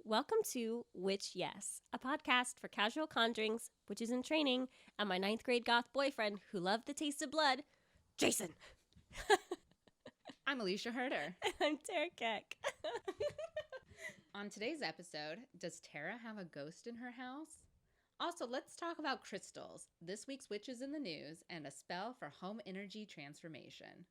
Welcome to Witch Yes, a podcast for casual conjurings, witches in training, and my 9th grade goth boyfriend who loved the taste of blood, Jason. I'm Alicia Herder. I'm Terra Keck. On today's episode, does Terra have a ghost in her house? Also, let's talk about crystals, this week's witches in the news, and a spell for home energy transformation.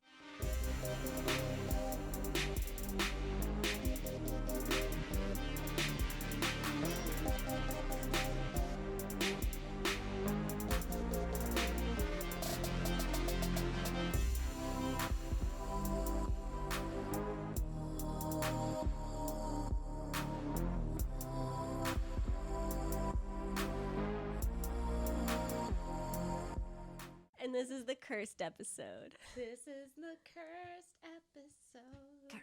And this is the cursed episode. This is the cursed episode.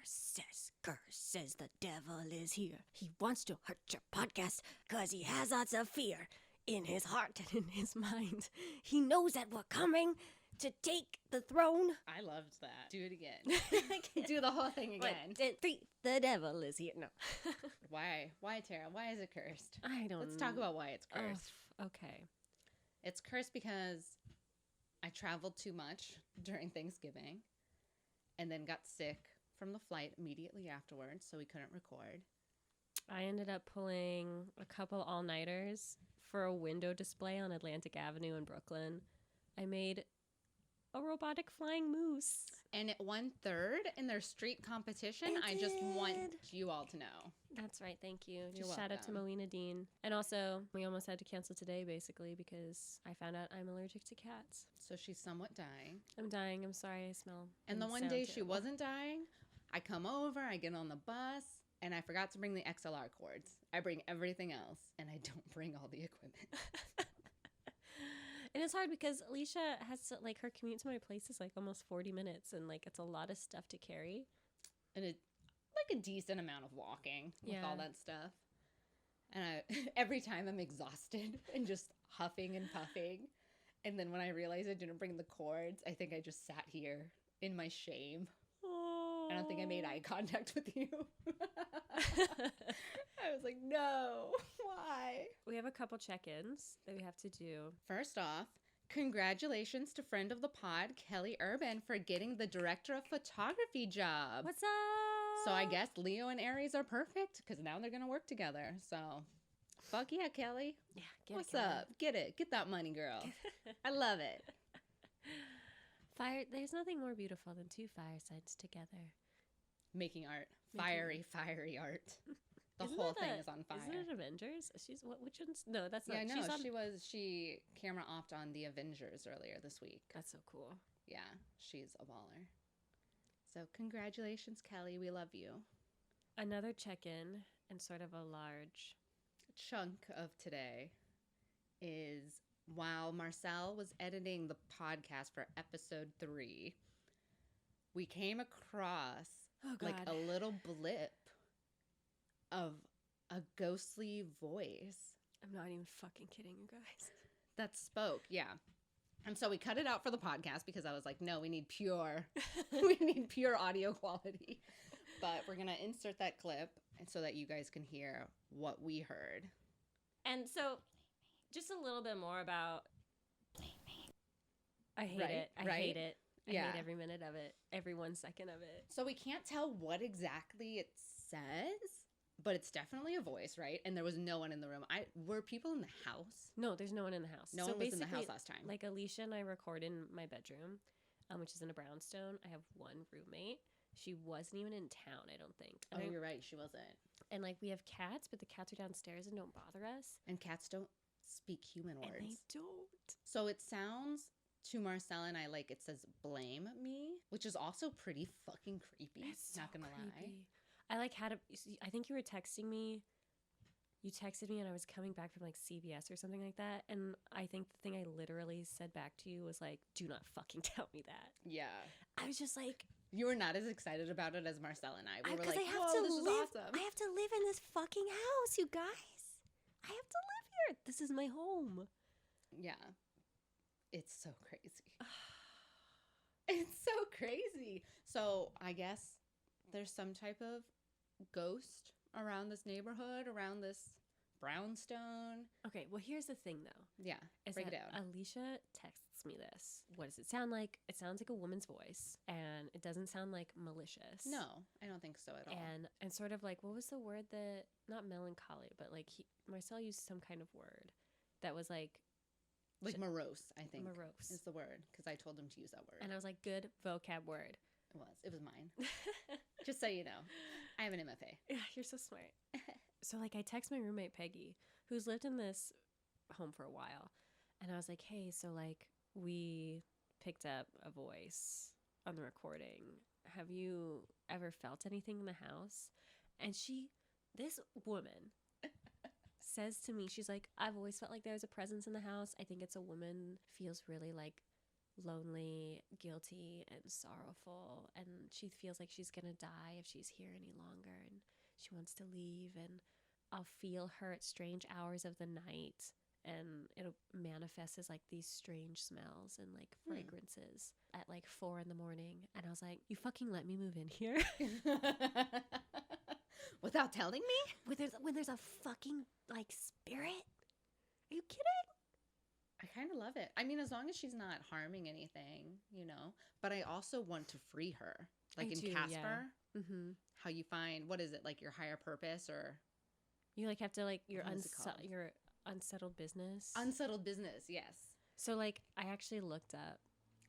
Curses, the devil is here. He wants to hurt your podcast because he has lots of fear in his heart and in his mind. He knows that we're coming to take the throne. I loved that. Do it again. Do the whole thing again. 1, 2, 3, the devil is here. No. Why? Why, Terra? Why is it cursed? I don't know. Let's talk about why it's cursed. Okay. It's cursed because I traveled too much during Thanksgiving and then got sick from the flight immediately afterwards, so we couldn't record. I ended up pulling a couple all-nighters for a window display on Atlantic Avenue in Brooklyn. I made a robotic flying moose. And it won third in their street competition. I just want you all to know. That's right. Thank you. You're Just shout out to welcome. Moena Dean. And also, we almost had to cancel today, basically, because I found out I'm allergic to cats. So she's somewhat dying. I'm dying. I'm sorry. I smell. And the one sound day she terrible. wasn't dying, I come over, I get on the bus, and I forgot to bring the XLR cords. I bring everything else, and I don't bring all the equipment. And it's hard because Alicia has to, like, her commute to my place is like almost 40 minutes, and like it's a lot of stuff to carry. And it like a decent amount of walking with Yeah. all that stuff. And every time I'm exhausted and just huffing and puffing. And then when I realized I didn't bring the cords, I think I just sat here in my shame. Oh. I don't think I made eye contact with you. I was like, no, why? We have a couple check-ins that we have to do. First off, congratulations to friend of the pod, Kelly Urban, for getting the director of photography job. What's up? So I guess Leo and Aries are perfect because now they're going to work together. So fuck yeah, Kelly. Yeah, get What's it, Kelly. up? Get it. Get that money, girl. I love it. There's nothing more beautiful than two firesides together. Making art. Fiery art. The Isn't whole that thing is on fire. Isn't it Avengers? Which one's? No, that's not. Yeah, no, she's on, she camera offed on the Avengers earlier this week. That's so cool. Yeah, she's a baller. So congratulations, Kelly. We love you. Another check-in and sort of a large Chunk of today is while Marcel was editing the podcast for episode 3, we came across like a little blip of a ghostly voice I'm not even fucking kidding, you guys. that spoke. Yeah. And so we cut it out for the podcast because I was like, no, we need pure audio quality. But we're going to insert that clip so that you guys can hear what we heard. And so, just a little bit more about. I hate it. I hate it. I hate every minute of it. Every 1 second of it. So we can't tell what exactly it says, but it's definitely a voice, right? And there was no one in the room. Were people in the house? No, there's no one in the house. No one was in the house last time. Like Alicia and I record in my bedroom, which is in a brownstone. I have one roommate. She wasn't even in town, I don't think. Oh, you're right. She wasn't. And like we have cats, but the cats are downstairs and don't bother us. And cats don't speak human words. And they don't. So it sounds to Marcel and I like it says blame me, which is also pretty fucking creepy. It's not gonna lie. I like had I think you were texting me. You texted me and I was coming back from like CVS or something like that. And I think the thing I literally said back to you was like, do not fucking tell me that. Yeah. I was just like, you were not as excited about it as Marcel and I. We were like, I have whoa, to this is live, awesome. I have to live in this fucking house, you guys. I have to live here. This is my home. Yeah. It's so crazy. It's so crazy. So I guess there's some type of ghost around this neighborhood, around this brownstone. Okay, well, here's the thing, though. Yeah, Is break that it down. Alicia texts me this. What does it sound like? It sounds like a woman's voice, and it doesn't sound like malicious. No, I don't think so at all. And sort of like, what was the word that, not melancholy, but like Marcel used some kind of word that was like morose, I think. Morose is the word, because I told him to use that word. And I was like, good vocab word. It was mine. Just so you know, I have an MFA. Yeah, you're so smart. So like I text my roommate Peggy, who's lived in this home for a while, and I was like, hey, so like we picked up a voice on the recording. Have you ever felt anything in the house? And this woman says to me, she's like, I've always felt like there's a presence in the house. I think it's a woman, feels really like lonely, guilty, and sorrowful, and she feels like she's gonna die if she's here any longer, and she wants to leave, and I'll feel her at strange hours of the night, and it'll manifest as like these strange smells and like fragrances at like 4 a.m. And I was like, you fucking let me move in here? Without telling me? When there's a fucking like spirit? Are you kidding? I kind of love it. I mean, as long as she's not harming anything, you know. But I also want to free her. Like I in do, Casper, yeah. Mm-hmm. how you find, what is it, like your higher purpose or... You like have to like your What is it called? your unsettled business. Unsettled business, yes. So like I actually looked up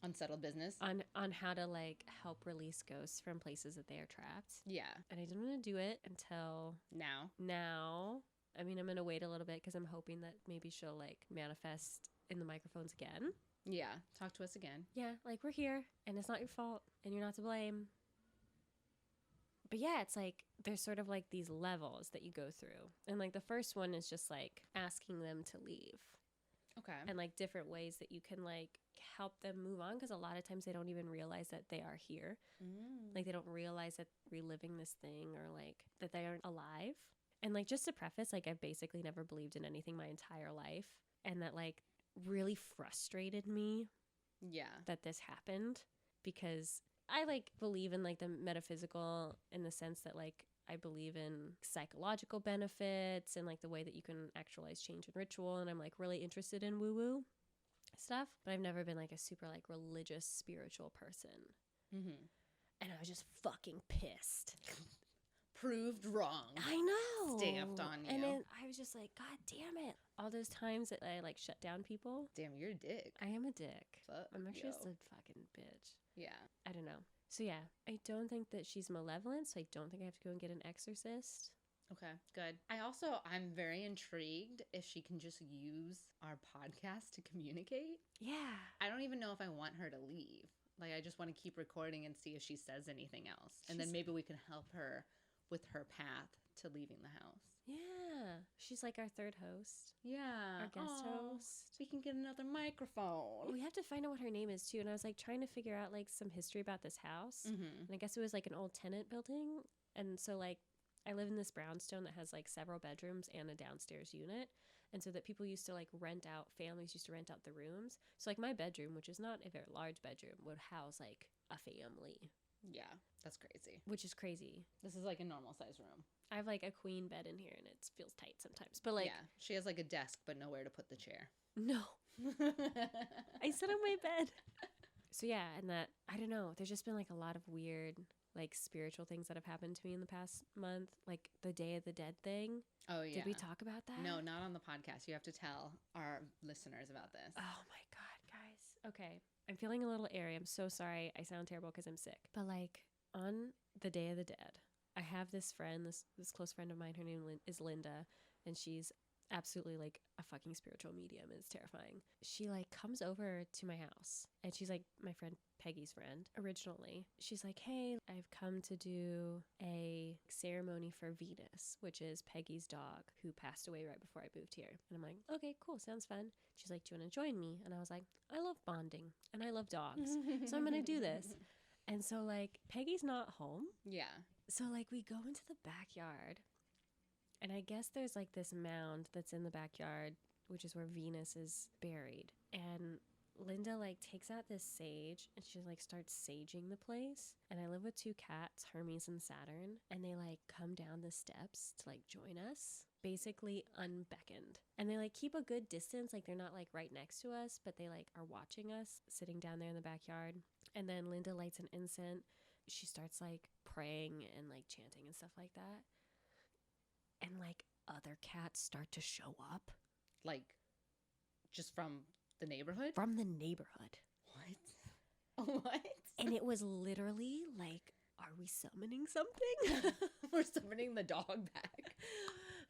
Unsettled business? on how to like help release ghosts from places that they are trapped. Yeah. And I didn't want to do it until now. I mean, I'm going to wait a little bit because I'm hoping that maybe she'll like manifest in the microphones again. Yeah. Talk to us again. Yeah, like we're here and it's not your fault and you're not to blame. But yeah, it's like there's sort of like these levels that you go through. And like the first one is just like asking them to leave. Okay. And like different ways that you can like help them move on, because a lot of times they don't even realize that they are here. Like they don't realize that reliving this thing or like that they aren't alive. And like just to preface, like I've basically never believed in anything my entire life, and that like really frustrated me that this happened, because I like believe in like the metaphysical in the sense that like I believe in psychological benefits and like the way that you can actualize change in ritual, and I'm like really interested in woo-woo stuff, but I've never been like a super like religious spiritual person. And I was just fucking pissed. Proved wrong. I know. Stamped on you. And then I was just like, God damn it. All those times that I like shut down people. Damn, you're a dick. I am a dick. Fuck, I'm actually just yo. a fucking bitch. Yeah. I don't know. So yeah, I don't think that she's malevolent, so I don't think I have to go and get an exorcist. Okay, good. I'm very intrigued if she can just use our podcast to communicate. Yeah. I don't even know if I want her to leave. Like, I just want to keep recording and see if she says anything else. And then maybe we can help her with her path to leaving the house. Yeah. She's like our third host. Yeah. Our guest host. We can get another microphone. We have to find out what her name is too. And I was like trying to figure out like some history about this house. And I guess it was like an old tenant building. And so like I live in this brownstone that has like several bedrooms and a downstairs unit. And so that people used to like families used to rent out the rooms. So like my bedroom, which is not a very large bedroom, would house like a family. Yeah, that's crazy. Which is crazy. This is like a normal size room. I have like a queen bed in here and it feels tight sometimes. But like, yeah, she has like a desk, but nowhere to put the chair. No. I sit on my bed. So yeah, and that, I don't know, there's just been like a lot of weird like spiritual things that have happened to me in the past month, like the Day of the Dead thing. Oh yeah. Did we talk about that? No, not on the podcast. You have to tell our listeners about this. Oh my God, guys. Okay. I'm feeling a little airy. I'm so sorry. I sound terrible because I'm sick. But like on the Day of the Dead, I have this friend, this close friend of mine. Her name is Linda, and she's absolutely like a fucking spiritual medium. It's terrifying. She like comes over to my house, and she's like my friend Peggy's friend originally. She's like, hey, I've come to do a ceremony for Venus, which is Peggy's dog who passed away right before I moved here. And I'm like, okay, cool, sounds fun. She's like, do you want to join me? And I was like, I love bonding and I love dogs, so I'm gonna do this. And so like Peggy's not home. Yeah. So like we go into the backyard, and I guess there's like this mound that's in the backyard, which is where Venus is buried. And Linda like takes out this sage and she like starts saging the place. And I live with 2 cats, Hermes and Saturn, and they like come down the steps to like join us, basically unbeckoned. And they like keep a good distance, like they're not like right next to us, but they like are watching us sitting down there in the backyard. And then Linda lights an incense. She starts like praying and like chanting and stuff like that. And like other cats start to show up. Like, just from the neighborhood? From the neighborhood. What? What? And it was literally like, are we summoning something? We're summoning the dog back.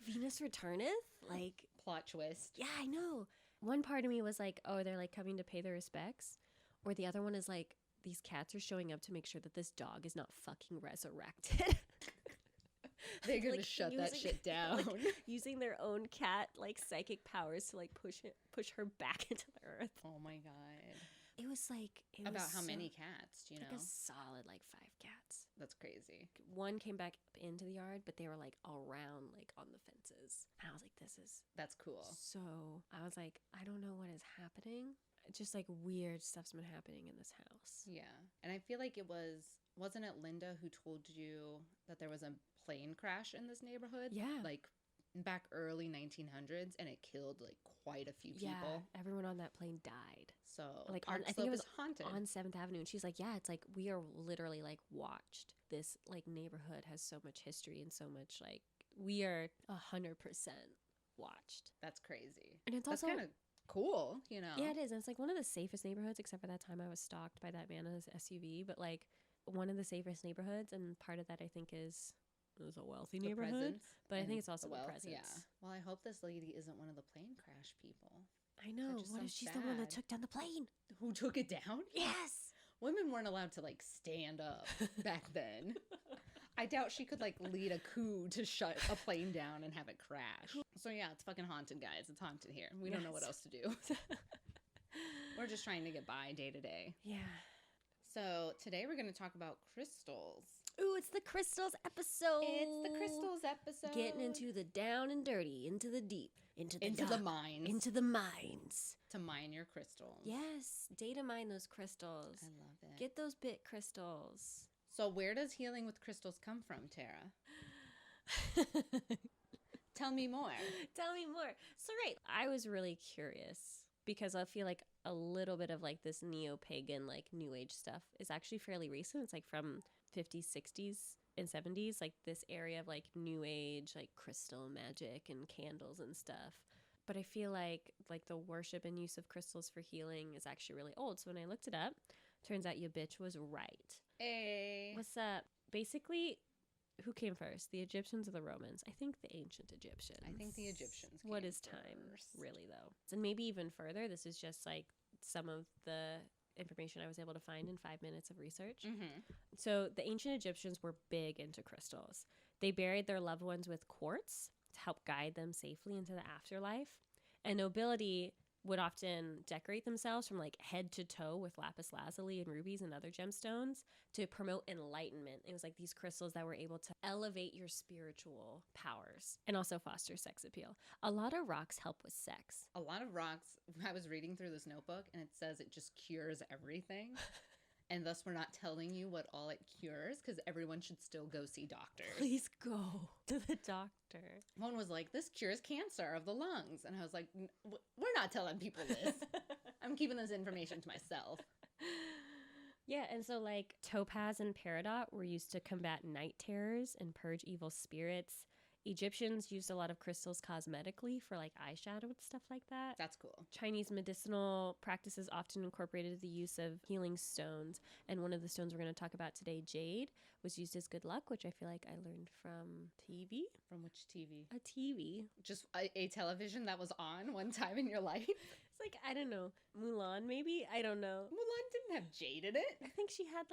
Venus returneth? Like, Plot twist. yeah, I know. One part of me was like, oh, they're like coming to pay their respects. Or the other one is like, these cats are showing up to make sure that this dog is not fucking resurrected. They're gonna Like, shut that shit down. Like, using their own cat like psychic powers to like push her back into the earth. Oh my god. It was like About how many cats, do you like know? a solid like 5 cats. That's crazy. One came back into the yard, but they were like around like on the fences. And I was like, That's cool. so I was like, I don't know what is happening. Just like weird stuff's been happening in this house. Yeah. And I feel like wasn't it Linda who told you that there was a plane crash in this neighborhood? Yeah. Like back early 1900s, and it killed like quite a few people. Yeah, everyone on that plane died. So Like Park I think Slope it was is haunted. on 7th Avenue, and she's like, yeah, it's like we are literally like watched. This like neighborhood has so much history and so much like we are 100% watched. That's crazy. And it's That's also kind of cool, you know? yeah, it is. And it's like one of the safest neighborhoods, except for that time I was stalked by that man in his SUV. But like one of the safest neighborhoods, and part of that I think is it was a wealthy The neighborhood. presence But I and think it's also the wealth. presence. Yeah. Well, I hope this lady isn't one of the plane crash people. I know. just What so if she's the one that sad. took down the plane? Who took it down? Yes. Women weren't allowed to like stand up back then. I doubt she could like lead a coup to shut a plane down and have it crash. So yeah, it's fucking haunted, guys. It's haunted here. We don't know what Yes. else to do. We're just trying to get by day to day. Yeah. So today we're going to talk about crystals. Ooh, it's the crystals episode. It's the crystals episode. Getting into the down and dirty, into the deep, into the the dark, mines. into the mines. To mine your crystals. Yes, data mine those crystals. I love it. Get those bit crystals. So where does healing with crystals come from, Tara? Tell me more. Tell me more. So right, I was really curious because I feel like a little bit of like this neo-pagan like new age stuff is actually fairly recent. It's like from 50s, 60s and 70s, like this area of like new age, like crystal magic and candles and stuff. But I feel like the worship and use of crystals for healing is actually really old. So when I looked it up, turns out your bitch was right. Hey. What's up? Basically, who came first, the Egyptians or the Romans? I think the ancient Egyptians. I think the Egyptians What came is time, first. really, though? And maybe even further, this is just like some of the information I was able to find in 5 minutes of research. Mm-hmm. So the ancient Egyptians were big into crystals. They buried their loved ones with quartz to help guide them safely into the afterlife. And nobility would often decorate themselves from like head to toe with lapis lazuli and rubies and other gemstones to promote enlightenment. It was like these crystals that were able to elevate your spiritual powers and also foster sex appeal. A lot of rocks help with sex. A lot of rocks. I was reading through this notebook and it says it just cures everything. And thus we're not telling you what all it cures because everyone should still go see doctors. Please go to the doctor. One was like, this cures cancer of the lungs. And I was like, we're not telling people this. I'm keeping this information to myself. Yeah, and so like topaz and peridot were used to combat night terrors and purge evil spirits. Egyptians used a lot of crystals cosmetically for like eyeshadow and stuff like that. That's cool. Chinese medicinal practices often incorporated the use of healing stones. And one of the stones we're going to talk about today, jade, was used as good luck, which I feel like I learned from TV. From which TV? A TV. Just a television that was on one time in your life? It's like, I don't know, Mulan maybe? I don't know. Mulan didn't have jade in it. I think she had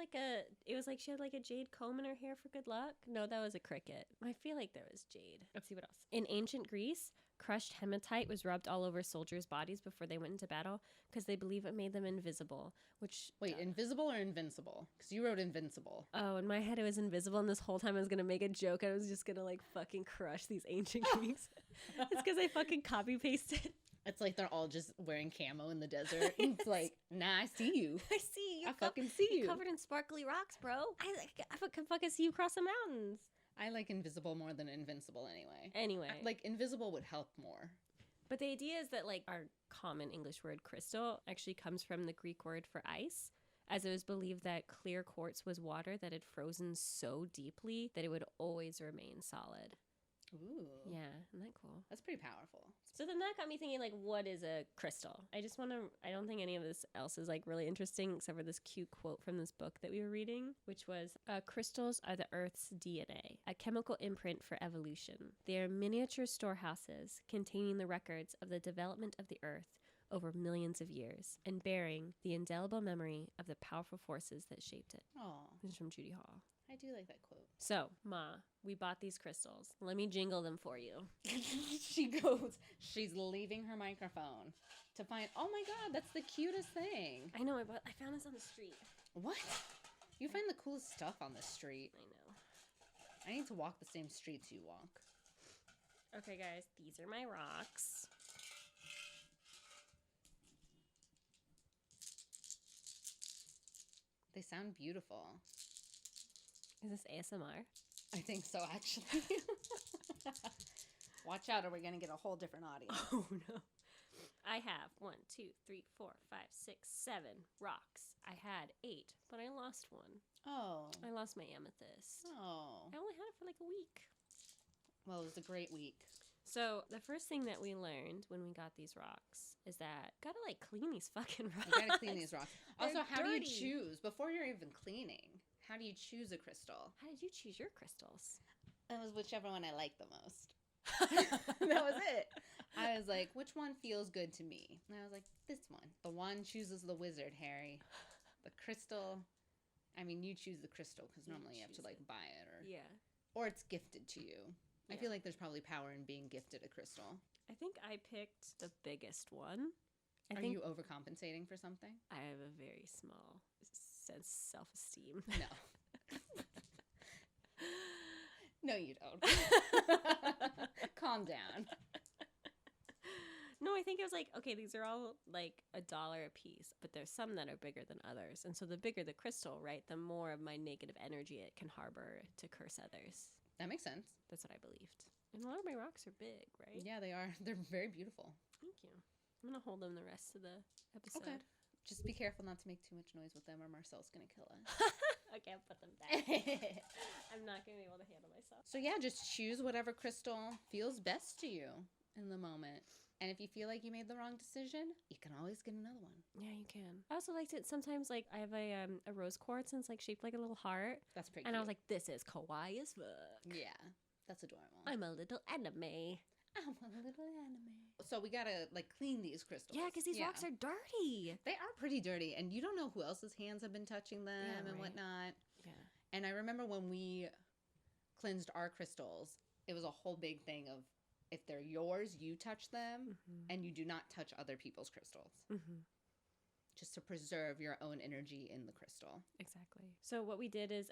she had like a jade comb in her hair for good luck. No, that was a cricket. I feel like there was jade. Let's see what else. In ancient Greece, crushed hematite was rubbed all over soldiers' bodies before they went into battle because they believe it made them invisible, which... Wait, invisible or invincible? Because you wrote invincible. Oh, in my head it was invisible, and this whole time I was going to make a joke. I was just going to like fucking crush these ancient Greeks. It's because I fucking copy-pasted It's like they're all just wearing camo in the desert. It's like, nah, I see you. I see you. I fucking see you. Covered in sparkly rocks, bro. I can fucking see you cross the mountains. I like invisible more than invincible anyway. Anyway. Like, invisible would help more. But the idea is that, like, our common English word crystal actually comes from the Greek word for ice, as it was believed that clear quartz was water that had frozen so deeply that it would always remain solid. Ooh. Yeah, isn't that cool? That's pretty powerful. So then that got me thinking, like, what is a crystal? I don't think any of this else is, like, really interesting except for this cute quote from this book that we were reading, which was, crystals are the Earth's DNA, a chemical imprint for evolution. They are miniature storehouses containing the records of the development of the Earth over millions of years and bearing the indelible memory of the powerful forces that shaped it. Oh, This is from Judy Hall. I do like that quote. So, Ma, we bought these crystals. Let me jingle them for you. She's leaving her microphone to find, oh my God, that's the cutest thing. I know, I found this on the street. What? You find the coolest stuff on the street. I know. I need to walk the same streets you walk. Okay, guys, these are my rocks. They sound beautiful. Is this ASMR? I think so, actually. Watch out or we're going to get a whole different audience. Oh, no. I have 1, 2, 3, 4, 5, 6, 7 rocks. I had 8, but I lost one. Oh. I lost my amethyst. Oh. I only had it for like a week. Well, it was a great week. So the first thing that we learned when we got these rocks is that gotta like clean these fucking rocks. You gotta clean these rocks. Also, how do you dirty. choose, before you're even cleaning, how do you choose a crystal? How did you choose your crystals? It was whichever one I liked the most. That was it. I was like, which one feels good to me? And I was like, this one. The one chooses the wizard, Harry. The crystal, I mean, you choose the crystal because normally you have to like buy it or it's gifted to you. I feel like there's probably power in being gifted a crystal. I think I picked the biggest one. Are you overcompensating for something? I have a very small sense of self-esteem. No. No, you don't. Calm down. No, I think it was like, okay, these are all like $1 a piece, but there's some that are bigger than others. And so the bigger the crystal, right, the more of my negative energy it can harbor to curse others. That makes sense. That's what I believed. And a lot of my rocks are big, right? Yeah, they are. They're very beautiful. Thank you. I'm going to hold them the rest of the episode. Okay. Just be careful not to make too much noise with them or Marcel's going to kill us. I can't put them back. I'm not going to be able to handle myself. So yeah, just choose whatever crystal feels best to you in the moment. And if you feel like you made the wrong decision, you can always get another one. Yeah, you can. I also liked it sometimes, like, I have a rose quartz and it's like shaped like a little heart. That's pretty And cute. I was like, this is kawaii as fuck. Yeah, that's adorable. I'm a little anime. I'm a little anime. So we gotta like clean these crystals. Yeah, because these rocks are dirty. They are pretty dirty, and you don't know who else's hands have been touching them and whatnot. Yeah. And I remember when we cleansed our crystals, it was a whole big thing of if they're yours, you touch them, and you do not touch other people's crystals. Just to preserve your own energy in the crystal. Exactly. So what we did is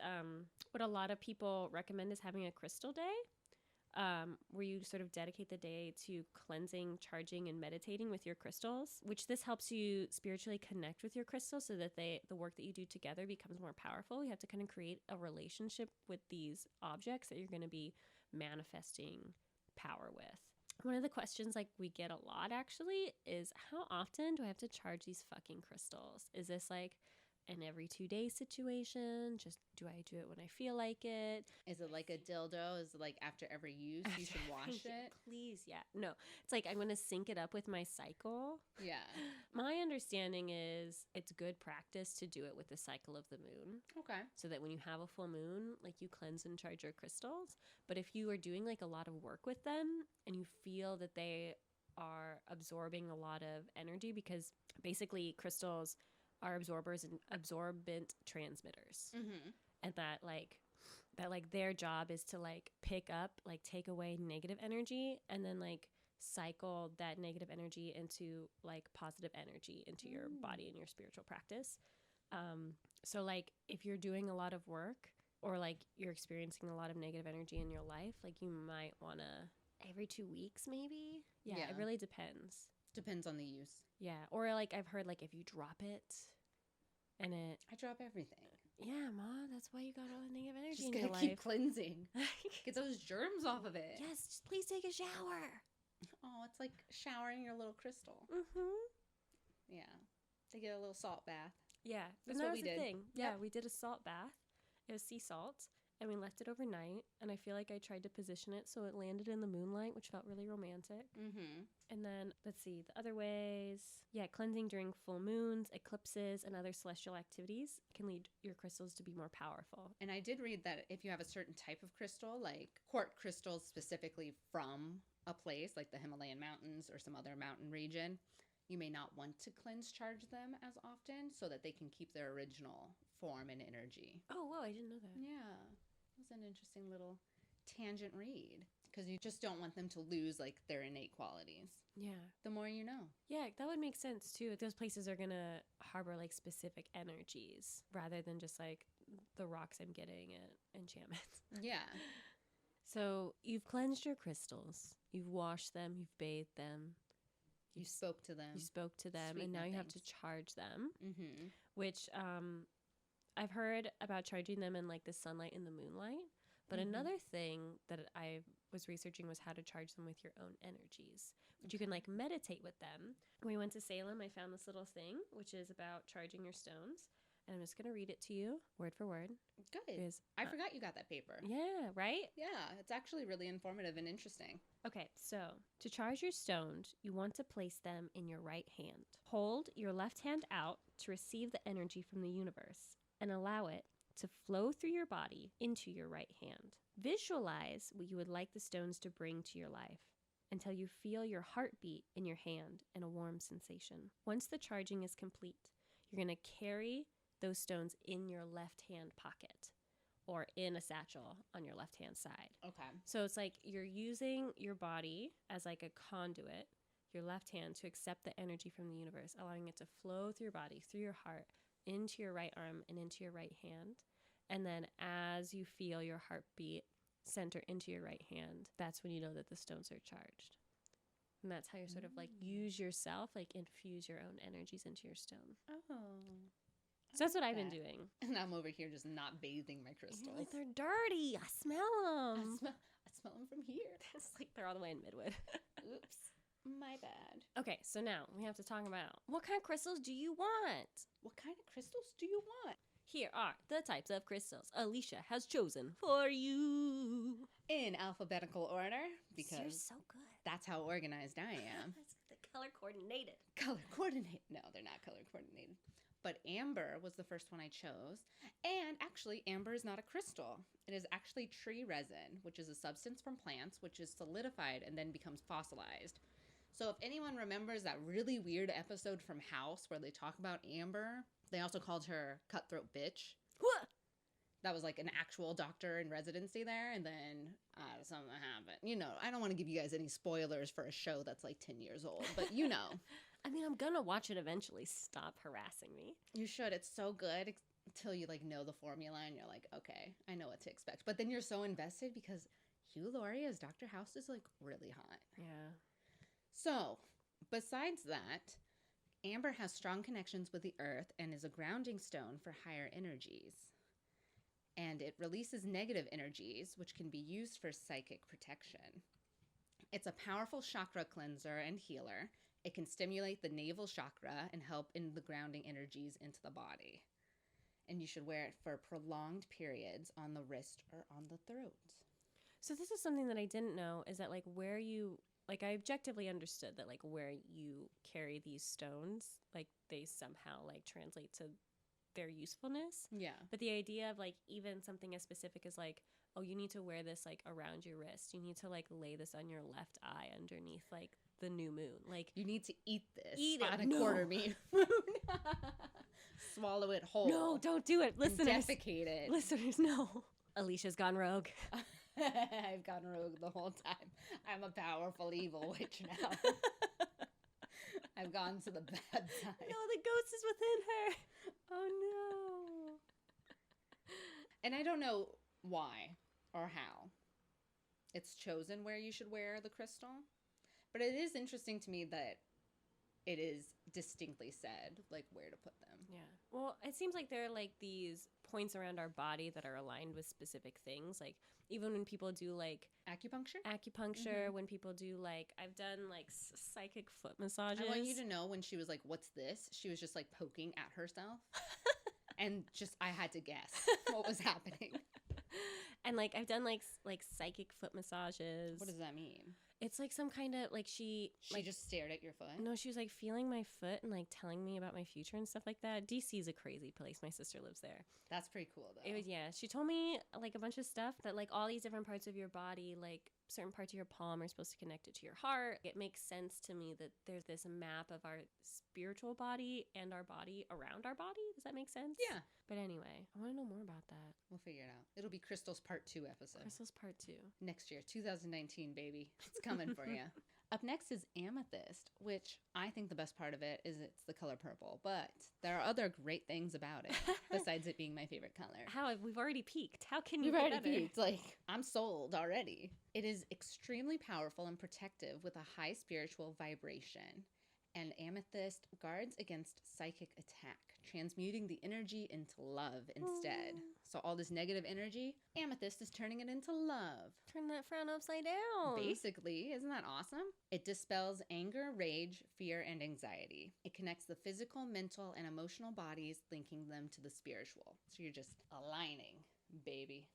what a lot of people recommend is having a crystal day. Where you sort of dedicate the day to cleansing, charging, and meditating with your crystals, which this helps you spiritually connect with your crystals so that the work that you do together becomes more powerful. You have to kind of create a relationship with these objects that you're going to be manifesting power with. One of the questions like we get a lot actually is, how often do I have to charge these fucking crystals? Is this like an every 2 day situation? Just do I do it when I feel like it? Is it like a dildo? Is it like after every use you should wash it? Please, yeah. No, it's like I'm going to sync it up with my cycle. Yeah. My understanding is it's good practice to do it with the cycle of the moon. Okay. So that when you have a full moon, like you cleanse and charge your crystals. But if you are doing like a lot of work with them and you feel that they are absorbing a lot of energy, because basically crystals are absorbers and absorbent transmitters. And that their job is to like pick up, like take away negative energy and then like cycle that negative energy into like positive energy into your body and your spiritual practice. So like if you're doing a lot of work or like you're experiencing a lot of negative energy in your life, like you might want to every 2 weeks maybe. Yeah, it really depends. Depends on the use. Yeah. Or like I've heard like if you drop it and it... I drop everything. Yeah, Ma, that's why you got all the negative energy Just in gotta your life. keep cleansing. Get those germs off of it. Yes, just please take a shower. Oh, it's like showering your little crystal. Mm-hmm. Yeah. They get a little salt bath. Yeah, That's and that what was we the did. thing. Yeah, Yep. we did a salt bath. It was sea salt, and we left it overnight. And I feel like I tried to position it so it landed in the moonlight, which felt really romantic. Mm-hmm. And then, let's see, the other ways. Yeah, cleansing during full moons, eclipses, and other celestial activities can lead your crystals to be more powerful. And I did read that if you have a certain type of crystal, like quartz crystals specifically from a place like the Himalayan mountains or some other mountain region, you may not want to cleanse charge them as often so that they can keep their original form and energy. Oh, whoa, I didn't know that. Yeah, it was an interesting little tangent read because you just don't want them to lose like their innate qualities. Yeah. The more you know. Yeah, that would make sense too. Those places are going to harbor like specific energies rather than just like the rocks I'm getting at enchantments. Yeah. So you've cleansed your crystals, you've washed them, you've bathed them. You spoke to them. You spoke to them, Sweet and now you have nothings. to charge them, Mm-hmm. which I've heard about charging them in like the sunlight and the moonlight. But another thing that I was researching was how to charge them with your own energies, which you can like meditate with them. When we went to Salem, I found this little thing, which is about charging your stones. And I'm just going to read it to you word for word. Good. Because, I forgot you got that paper. yeah, right? Yeah, it's actually really informative and interesting. Okay, so to charge your stones, you want to place them in your right hand. Hold your left hand out to receive the energy from the universe and allow it to flow through your body into your right hand. Visualize what you would like the stones to bring to your life until you feel your heartbeat in your hand and a warm sensation. Once the charging is complete, you're going to carry those stones in your left hand pocket or in a satchel on your left hand side. Okay. So it's like you're using your body as like a conduit, your left hand, to accept the energy from the universe, allowing it to flow through your body, through your heart, into your right arm and into your right hand. And then as you feel your heartbeat center into your right hand, that's when you know that the stones are charged. And that's how you sort of like use yourself, like infuse your own energies into your stone. Oh. So that's what I've been doing. And I'm over here just not bathing my You're crystals. like, they're dirty. I smell them. I smell them from here. It's like they're all the way in Midwood. Oops. My bad. Okay, so now we have to talk about what kind of crystals do you want? What kind of crystals do you want? Here are the types of crystals Alicia has chosen for you. In alphabetical order, You're because so good. that's how organized I am. That's the color coordinated. Color coordinated. No, they're not color coordinated. But amber was the first one I chose. And actually, amber is not a crystal. It is actually tree resin, which is a substance from plants, which is solidified and then becomes fossilized. So if anyone remembers that really weird episode from House where they talk about Amber, they also called her Cutthroat Bitch. What? That was like an actual doctor in residency there, and then something happened. You know, I don't want to give you guys any spoilers for a show that's like 10 years old, but you know. I mean, I'm gonna watch it eventually. Stop harassing me. You should. It's so good until you like know the formula and you're like, okay, I know what to expect. But then you're so invested because Hugh Laurie as Dr. House is like really hot. Yeah. So, besides that, amber has strong connections with the earth and is a grounding stone for higher energies. And it releases negative energies, which can be used for psychic protection. It's a powerful chakra cleanser and healer. It can stimulate the navel chakra and help in the grounding energies into the body. And you should wear it for prolonged periods on the wrist or on the throat. So this is something that I didn't know is that like where you like I objectively understood that like where you carry these stones, like they somehow like translate to their usefulness. Yeah. But the idea of like even something as specific as like, oh, you need to wear this like around your wrist. You need to like lay this on your left eye underneath like the new moon. Like You need to eat this Eat it. on a No. quarter moon. Swallow it whole. no, don't do it. and Listeners. defecate it. Listeners, no. Alicia's gone rogue. I've gone rogue the whole time. I'm a powerful evil witch now. I've gone to the bad side. No, the ghost is within her. Oh no. And I don't know why or how it's chosen where you should wear the crystal. But it is interesting to me that it is distinctly said, like, where to put them. Yeah. Well, it seems like there are like these points around our body that are aligned with specific things. Like even when people do like Acupuncture? when people do like, I've done like psychic foot massages. I want you to know when she was like, what's this? She was just like poking at herself. And just, I had to guess what was happening. And like I've done like psychic foot massages. What does that mean? It's like some kind of like she like, just stared at your foot? No, she was like feeling my foot and like telling me about my future and stuff like that. DC is a crazy place. My sister lives there. That's pretty cool though. It was, yeah. She told me like a bunch of stuff that like all these different parts of your body, like certain parts of your palm are supposed to connect it to your heart. It makes sense to me that there's this map of our spiritual body and our body around our body. Does that make sense? Yeah. But anyway, I want to know more about that. We'll figure it out. It'll be Crystal's Part 2 episode. Crystal's Part 2. Next year, 2019, baby. It's coming for you. Up next is amethyst, which I think the best part of it is it's the color purple. But there are other great things about it, besides it being my favorite color. How? We've already peaked. How can you We've be already better? peaked. Like, I'm sold already. It is extremely powerful and protective with a high spiritual vibration. And amethyst guards against psychic attack, transmuting the energy into love instead. So all this negative energy, amethyst is turning it into love. Turn that frown upside down. Basically, isn't that awesome? It dispels anger, rage, fear, and anxiety. It connects the physical, mental, and emotional bodies, linking them to the spiritual. So you're just aligning, baby.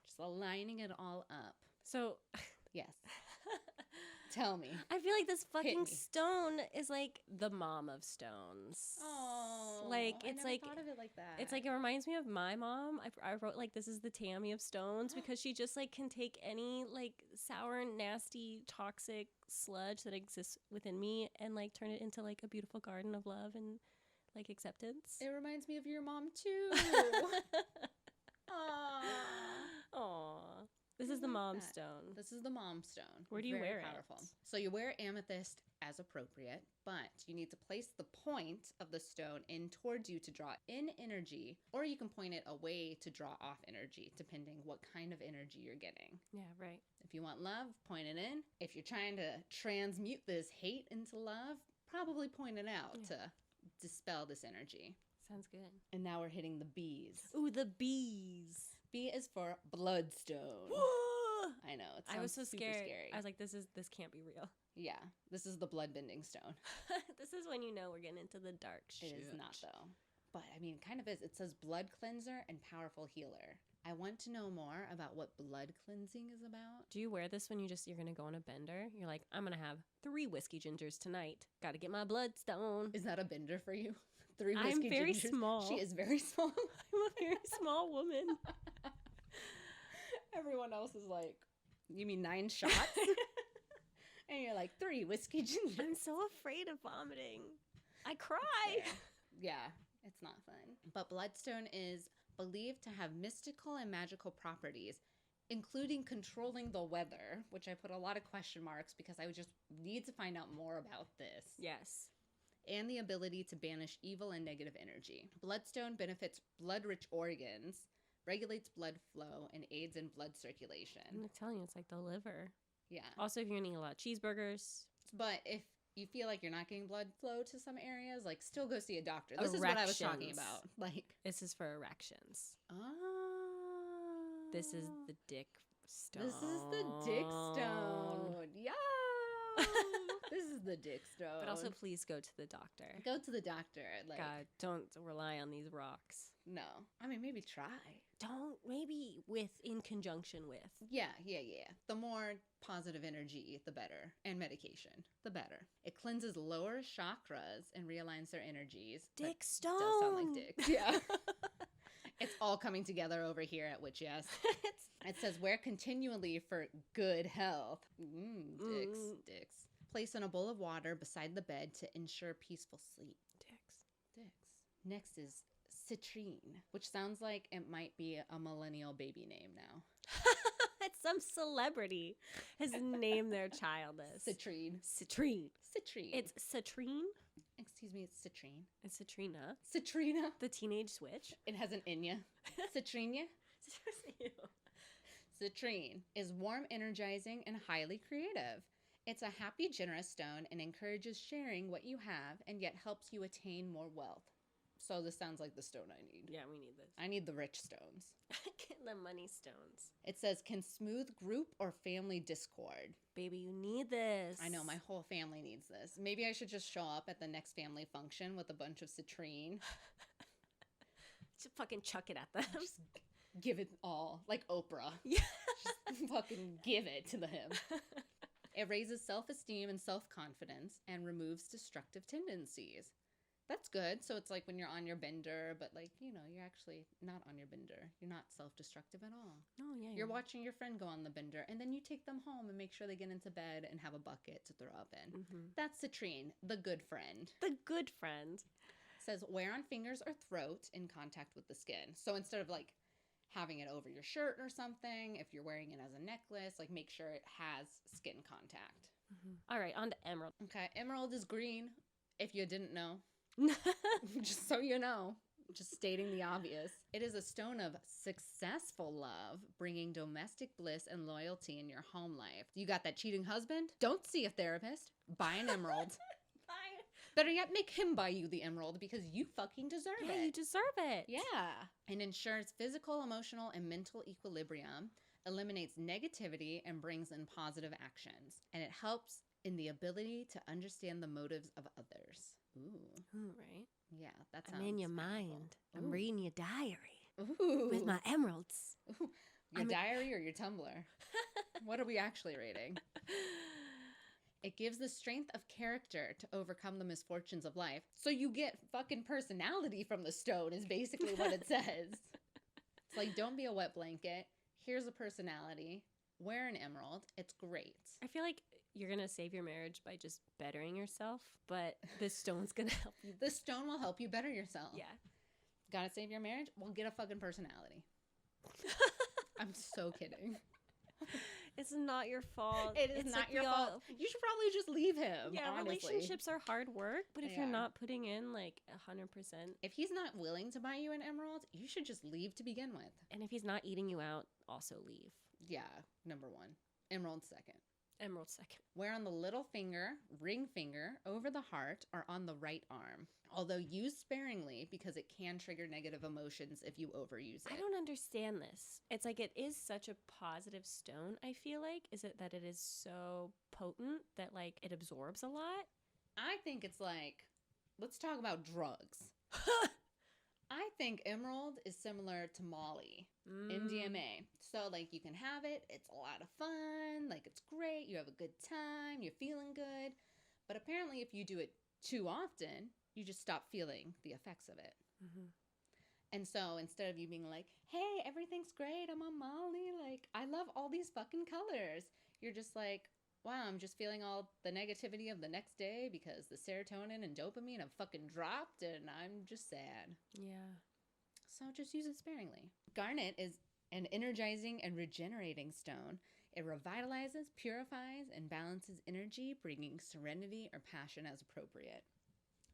Just aligning it all up. So, yes. Tell me. I feel like this fucking me. stone is like the mom of stones. Oh, like I it's never like thought of it like that. It's like it reminds me of my mom. I wrote like this is the Tammy of stones because she just like can take any like sour, nasty, toxic sludge that exists within me and like turn it into like a beautiful garden of love and like acceptance. It reminds me of your mom too. Aww. This is the mom stone. This is the mom stone. Where do you wear powerful. it? So you wear amethyst as appropriate, but you need to place the point of the stone in towards you to draw in energy, or you can point it away to draw off energy, depending what kind of energy you're getting. Yeah, right. If you want love, point it in. If you're trying to transmute this hate into love, probably point it out to dispel this energy. Sounds good. And now we're hitting the B's. Ooh, the bees. B is for bloodstone. I know. It sounds I was so super scared. scary. I was like, this can't be real. Yeah, this is the blood-bending stone. This is when you know we're getting into the dark shit. It is not, though. But, I mean, it kind of is. It says blood cleanser and powerful healer. I want to know more about what blood cleansing is about. Do you wear this when you're going to go on a bender? You're like, I'm going to have 3 whiskey gingers tonight. Got to get my bloodstone. Is that a bender for you? 3 whiskey I'm very gingers? small. She is very small. I'm a very small woman. Everyone else is like, you mean 9 shots? And you're like, 3 whiskey gingers. I'm so afraid of vomiting. I cry. Yeah, it's not fun. But bloodstone is believed to have mystical and magical properties, including controlling the weather, which I put a lot of question marks because I would just need to find out more about this. Yes. And the ability to banish evil and negative energy. Bloodstone benefits blood-rich organs, regulates blood flow, and aids in blood circulation. I'm telling you, it's like the liver. Yeah. Also, if you're eating a lot of cheeseburgers. But if you feel like you're not getting blood flow to some areas, like, still go see a doctor. This is what I was talking about. Like, this is for erections. Oh. This is the dick stone. This is the dick stone. Yeah. This is the dick stone. But also, please go to the doctor. Go to the doctor. Like, God, don't rely on these rocks. no. I mean, maybe try. Don't, maybe in conjunction with. Yeah. The more positive energy, the better. And medication, the better. It cleanses lower chakras and realigns their energies. Dick stone. Does sound like dicks. Yeah. It's all coming together over here at Witchy. It says, wear continually for good health. Dicks. Place in a bowl of water beside the bed to ensure peaceful sleep. Dicks. Next is citrine, which sounds like it might be a millennial baby name now. It's some celebrity has named their child this. Citrine. It's citrine. Excuse me, it's citrine. It's citrina. Citrina. The teenage switch. It has an inya. Citrina. Citrine is warm, energizing, and highly creative. It's a happy, generous stone and encourages sharing what you have and yet helps you attain more wealth. So this sounds like the stone I need. Yeah, we need this. I need the rich stones. Get the money stones. It says, can smooth group or family discord. Baby, you need this. I know, my whole family needs this. Maybe I should just show up at the next family function with a bunch of citrine. Just fucking chuck it at them. Just give it all. Like Oprah. Yeah. Just fucking give it to him. It raises self-esteem and self-confidence and removes destructive tendencies. That's good. So it's like when you're on your bender, but like, you know, you're actually not on your bender. You're not self-destructive at all. Oh, yeah. You're watching your friend go on the bender, and then you take them home and make sure they get into bed and have a bucket to throw up in. Mm-hmm. That's citrine, the good friend. The good friend. Says wear on fingers or throat in contact with the skin. So instead of like having it over your shirt or something, if you're wearing it as a necklace, like make sure it has skin contact. Mm-hmm. All right, on to emerald. Okay, emerald is green, if you didn't know. Just so you know, just stating the obvious. It is a stone of successful love, bringing domestic bliss and loyalty in your home life. You got that cheating husband? Don't see a therapist. Buy an emerald. Better yet, make him buy you the emerald because you fucking deserve it. Yeah, you deserve it. Yeah. And ensures physical, emotional, and mental equilibrium, eliminates negativity, and brings in positive actions. And it helps in the ability to understand the motives of others. Ooh. Right. Yeah, that sounds I'm in your beautiful. mind. I'm Ooh. reading your diary. Ooh. With my emeralds. Ooh. Your diary or your Tumblr? What are we actually reading? It gives the strength of character to overcome the misfortunes of life. So you get fucking personality from the stone is basically what it says. It's like, don't be a wet blanket. Here's a personality. Wear an emerald. It's great. I feel like you're going to save your marriage by just bettering yourself, but this stone's going to help you. The stone will help you better yourself. Yeah. Gotta save your marriage? Well, get a fucking personality. I'm so kidding. It's not your fault. It is It's not like your fault. You should probably just leave him. Yeah, honestly. relationships are hard work, but if They you're are. not putting in like 100%, If he's not willing to buy you an emerald, you should just leave to begin with. and if he's not eating you out, also leave. Yeah, number one. Emerald second. Emerald second. Wear on the little finger, ring finger, over the heart, or on the right arm. Although use sparingly because it can trigger negative emotions if you overuse it. I don't understand this. It's like it is such a positive stone, I feel like. Is it that it is so potent that like it absorbs a lot? I think it's like, let's talk about drugs. I think emerald is similar to Molly, MDMA. So, like, you can have it. It's a lot of fun. Like, it's great. You have a good time. You're feeling good. But apparently, if you do it too often, you just stop feeling the effects of it. Mm-hmm. And so, instead of you being like, hey, everything's great. I'm on Molly. Like, I love all these fucking colors. You're just like, wow, I'm just feeling all the negativity of the next day because the serotonin and dopamine have fucking dropped and I'm just sad. Yeah. So just use it sparingly. Garnet is an energizing and regenerating stone. It revitalizes, purifies, and balances energy, bringing serenity or passion as appropriate.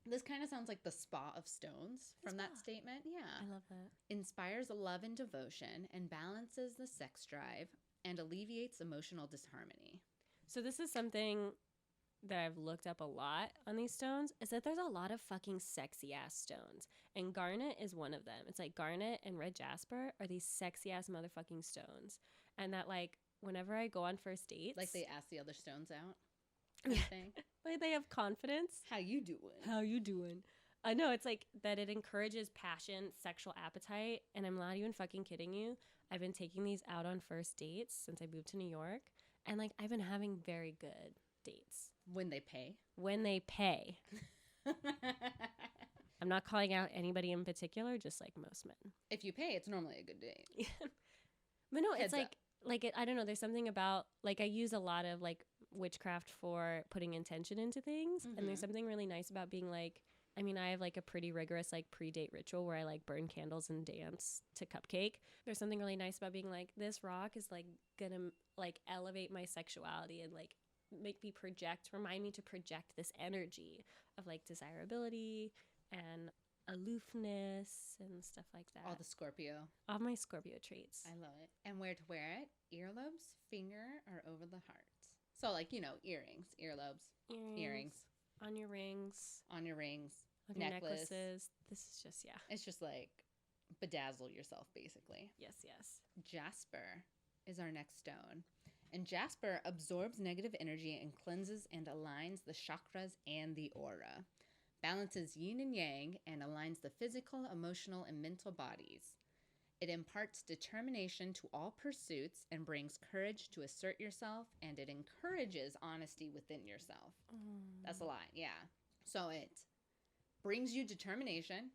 This kind of sounds like the spa of stones from that statement. Yeah. I love that. Inspires love and devotion and balances the sex drive and alleviates emotional disharmony. So this is something that I've looked up a lot on these stones, is that there's a lot of fucking sexy ass stones. And garnet is one of them. It's like garnet and red jasper are these sexy ass motherfucking stones. And that like whenever I go on first dates, Like they ask the other stones out kind of thing. like they have confidence. How you doing? How you doing? I know, it's like that it encourages passion, sexual appetite, and I'm not even fucking kidding you. I've been taking these out on first dates since I moved to New York. And, like, I've been having very good dates. When they pay. When they pay. I'm not calling out anybody in particular, just, like, most men. If you pay, it's normally a good date. But no, it's Heads up. I don't know, there's something about, like, I use a lot of, like, witchcraft for putting intention into things. Mm-hmm. And there's something really nice about being, like, I mean, I have, like, a pretty rigorous, like, pre-date ritual where I, like, burn candles and dance to Cupcake. There's something really nice about being, like, this rock is, like, gonna, like, elevate my sexuality and, like, remind me to project this energy of, like, desirability and aloofness and stuff like that. All the Scorpio. All my Scorpio traits. I love it. And where to wear it? Earlobes, finger, or over the heart. So, like, you know, earrings, earlobes, earrings. On your rings. On your rings. On your necklace. necklaces. This is just, yeah. It's just like bedazzle yourself, basically. Yes, yes. Jasper is our next stone. And jasper absorbs negative energy and cleanses and aligns the chakras and the aura. Balances yin and yang and aligns the physical, emotional, and mental bodies. It imparts determination to all pursuits and brings courage to assert yourself, and it encourages honesty within yourself. That's a lot, yeah. So it brings you determination.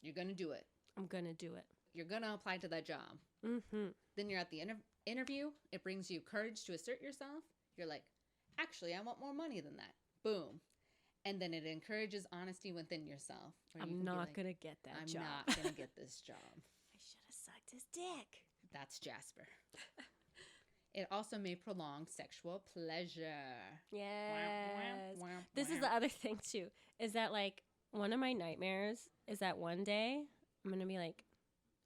You're going to do it. I'm going to do it. You're going to apply to that job. Mm-hmm. Then you're at the interview. It brings you courage to assert yourself. You're like, actually, I want more money than that. Boom. And then it encourages honesty within yourself. I'm not going to get that job. I'm not going to get this job. I should have sucked his dick. That's Jasper. It also may prolong sexual pleasure. Yes. This is the other thing, too, is that, like, one of my nightmares is that one day I'm going to be, like,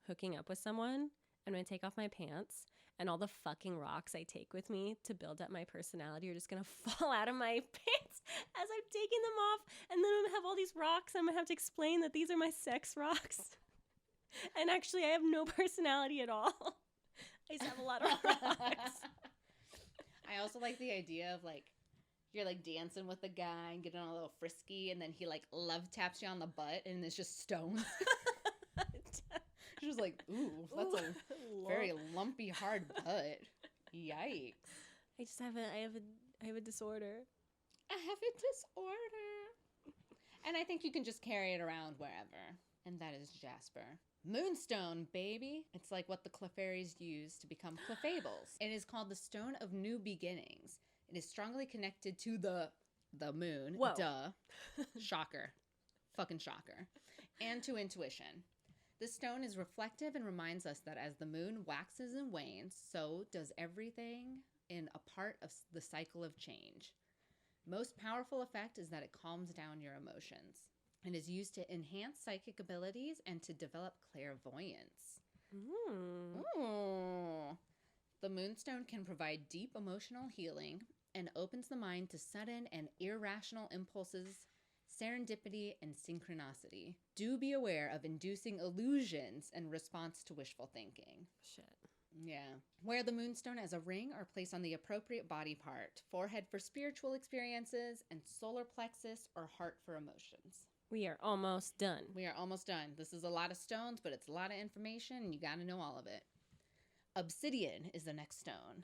hooking up with someone. I'm going to take off my pants, and all the fucking rocks I take with me to build up my personality are just going to fall out of my pants as I'm taking them off. And then I'm going to have all these rocks. I'm going to have to explain that these are my sex rocks. And actually, I have no personality at all. I just have a lot of rocks. I also like the idea of, like, you're, like, dancing with a guy and getting a little frisky, and then he, like, love taps you on the butt, and it's just stones. She's like, ooh, that's a very lumpy, hard butt. Yikes. I have a disorder. I have a disorder. And I think you can just carry it around wherever. And that is Jasper. Moonstone, baby. It's like what the Clefairies use to become Clefables. It is called the Stone of New Beginnings. It is strongly connected to the moon. Whoa. Duh. Shocker. Fucking shocker. And to intuition. This stone is reflective and reminds us that as the moon waxes and wanes, so does everything in a part of the cycle of change. Most powerful effect is that it calms down your emotions. It is used to enhance psychic abilities and to develop clairvoyance. Ooh. The moonstone can provide deep emotional healing and opens the mind to sudden and irrational impulses, serendipity, and synchronicity. Do be aware of inducing illusions in response to wishful thinking. Shit. Yeah. Wear the moonstone as a ring or place on the appropriate body part. Forehead for spiritual experiences and solar plexus or heart for emotions. We are almost done. We are almost done. This is a lot of stones, but it's a lot of information, and you got to know all of it. Obsidian is the next stone,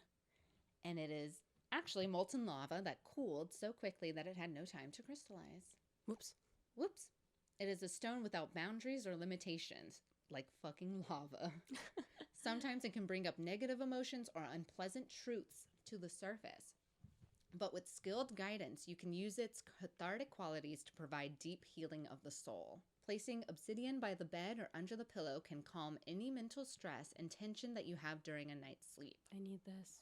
and it is actually molten lava that cooled so quickly that it had no time to crystallize. Whoops. It is a stone without boundaries or limitations, like fucking lava. Sometimes it can bring up negative emotions or unpleasant truths to the surface. But with skilled guidance, you can use its cathartic qualities to provide deep healing of the soul. Placing obsidian by the bed or under the pillow can calm any mental stress and tension that you have during a night's sleep. I need this.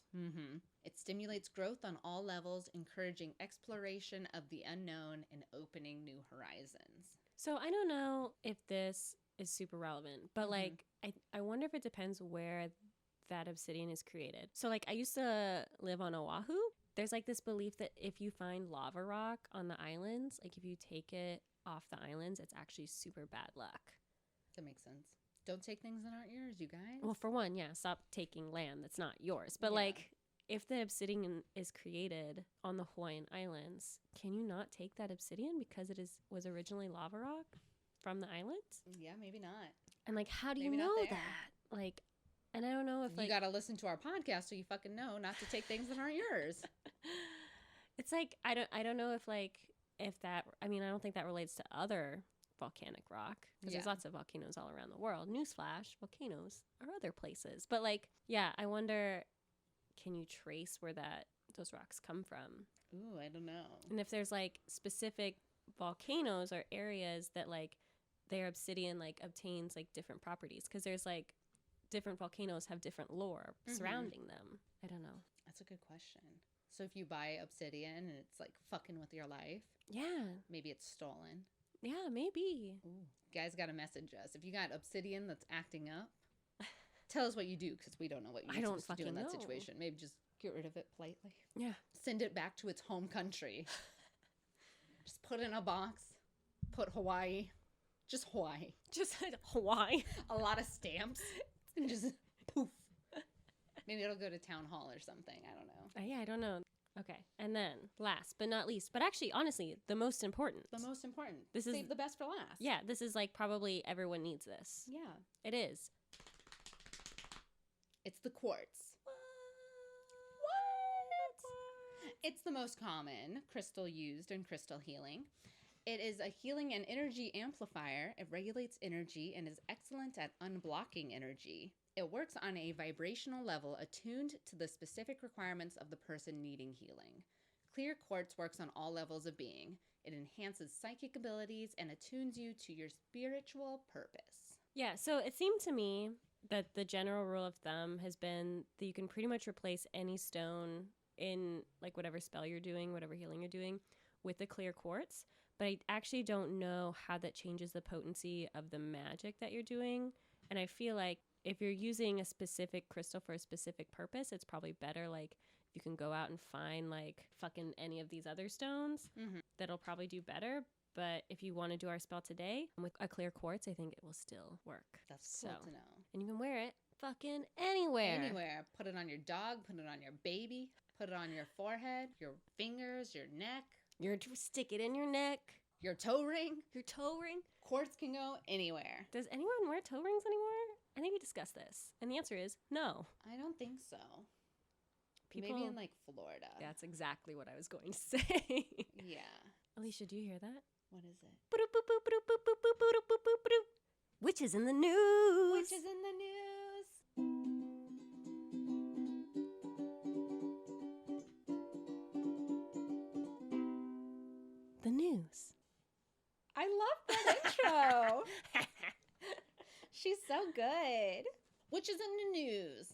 It stimulates growth on all levels, encouraging exploration of the unknown and opening new horizons. So I don't know if this is super relevant, but like I wonder if it depends where that obsidian is created. So like I used to live on Oahu. There's like this belief that if you find lava rock on the islands, like if you take it off the islands, it's actually super bad luck. That makes sense. Don't take things that aren't yours, you guys. Well, for one, yeah, stop taking land that's not yours. But like if the obsidian is created on the Hawaiian Islands, can you not take that obsidian because it was originally lava rock from the islands? Yeah, maybe not. And like how do you know that? Like, and I don't know if you got to listen to our podcast so you fucking know not to take things that aren't yours. It's like I don't know if that, I mean, I don't think that relates to other volcanic rock because there's lots of volcanoes all around the world. Newsflash, volcanoes are other places. But like, yeah, I wonder, can you trace where those rocks come from? Ooh, I don't know. And if there's like specific volcanoes or areas that like their obsidian like obtains like different properties, because there's like different volcanoes have different lore surrounding them. I don't know. That's a good question. So if you buy obsidian and it's like fucking with your life, maybe it's stolen. Yeah, maybe. Ooh, guys got to message us. If you got obsidian that's acting up, Tell us what you do, because we don't know what you're supposed to do in that fucking know. situation. Maybe just get rid of it politely. Yeah. Send it back to its home country. Just put it in a box. Put Hawaii. Just Hawaii. Just Hawaii. A lot of stamps. And just poof. Maybe it'll go to town hall or something. I don't know. Yeah, I don't know. Okay. And then last but not least, but actually, honestly, the most important. The most important. This is Save the best for last. Yeah, this is like probably everyone needs this. Yeah. It is. It's the quartz. What? It's the most common crystal used in crystal healing. It is a healing and energy amplifier. It regulates energy and is excellent at unblocking energy. It works on a vibrational level attuned to the specific requirements of the person needing healing. Clear quartz works on all levels of being. It enhances psychic abilities and attunes you to your spiritual purpose. Yeah, so it seemed to me that the general rule of thumb has been that you can pretty much replace any stone in like whatever spell you're doing, whatever healing you're doing, with a clear quartz. But I actually don't know how that changes the potency of the magic that you're doing. And I feel like if you're using a specific crystal for a specific purpose, it's probably better like if you can go out and find like fucking any of these other stones, that'll probably do better. But if you want to do our spell today with a clear quartz, I think it will still work. That's cool to know. And you can wear it fucking anywhere. Anywhere. Put it on your dog, put it on your baby, put it on your forehead, your fingers, your neck. Stick it in your neck. Your toe ring. Your toe ring. Quartz can go anywhere. Does anyone wear toe rings anymore? I think we discussed this. And the answer is no. I don't think so. People, maybe in like Florida. That's exactly what I was going to say. Yeah. Alicia, do you hear that? What is it? Witches in the news. Witches in the news. The news. I love that intro. She's so good. Witches in the news.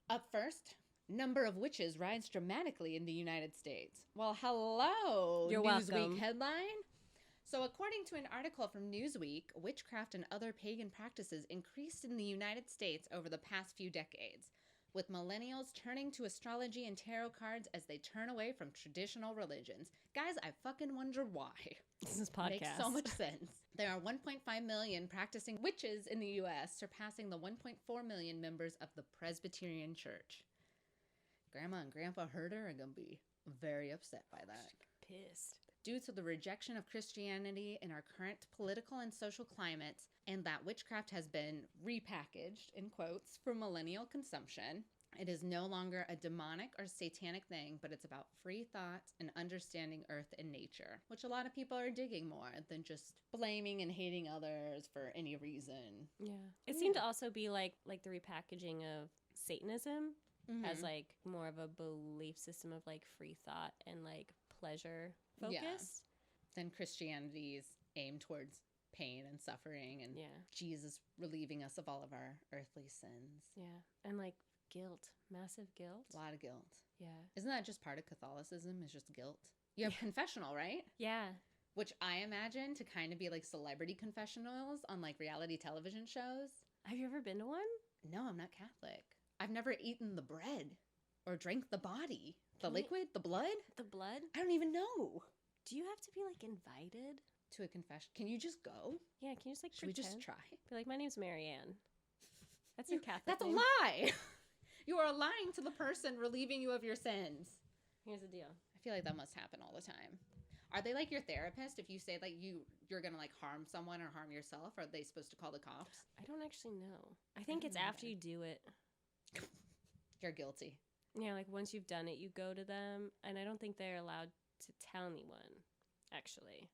Up first, number of witches rise dramatically in the United States. Well, hello, You're Newsweek welcome. headline. So according to an article from Newsweek, witchcraft and other pagan practices increased in the United States over the past few decades, with millennials turning to astrology and tarot cards as they turn away from traditional religions. Guys, I fucking wonder why. This is podcast. Makes so much sense. There are 1.5 million practicing witches in the U.S., surpassing the 1.4 million members of the Presbyterian Church. Grandma and Grandpa heard her and gonna be very upset by that. Pissed. Due to the rejection of Christianity in our current political and social climates, and that witchcraft has been repackaged, in quotes, for millennial consumption, it is no longer a demonic or satanic thing, but it's about free thought and understanding earth and nature, which a lot of people are digging more than just blaming and hating others for any reason. Yeah. It seemed to also be like the repackaging of Satanism as like more of a belief system of like free thought and like pleasure focus. Yeah. Then Christianity's aim towards pain and suffering and Jesus relieving us of all of our earthly sins. Yeah. And like guilt, massive guilt. A lot of guilt. Yeah. Isn't that just part of Catholicism? Is just guilt? You have confessional, right? Yeah. Which I imagine to kind of be like celebrity confessionals on like reality television shows. Have you ever been to one? No, I'm not Catholic. I've never eaten the bread or drank the body. The liquid? The blood? The blood? I don't even know. Do you have to be like invited to a confession? Can you just go? Yeah, can you just like Should we just try? Be like, my name's Marianne. That's a Catholic That's name. a lie. You are lying to the person relieving you of your sins. Here's the deal. I feel like that must happen all the time. Are they like your therapist? If you say like you're gonna like harm someone or harm yourself, are they supposed to call the cops? I don't actually know. I think it's after you do it. You're guilty. Yeah, like once you've done it, you go to them, and I don't think they're allowed to tell anyone, actually.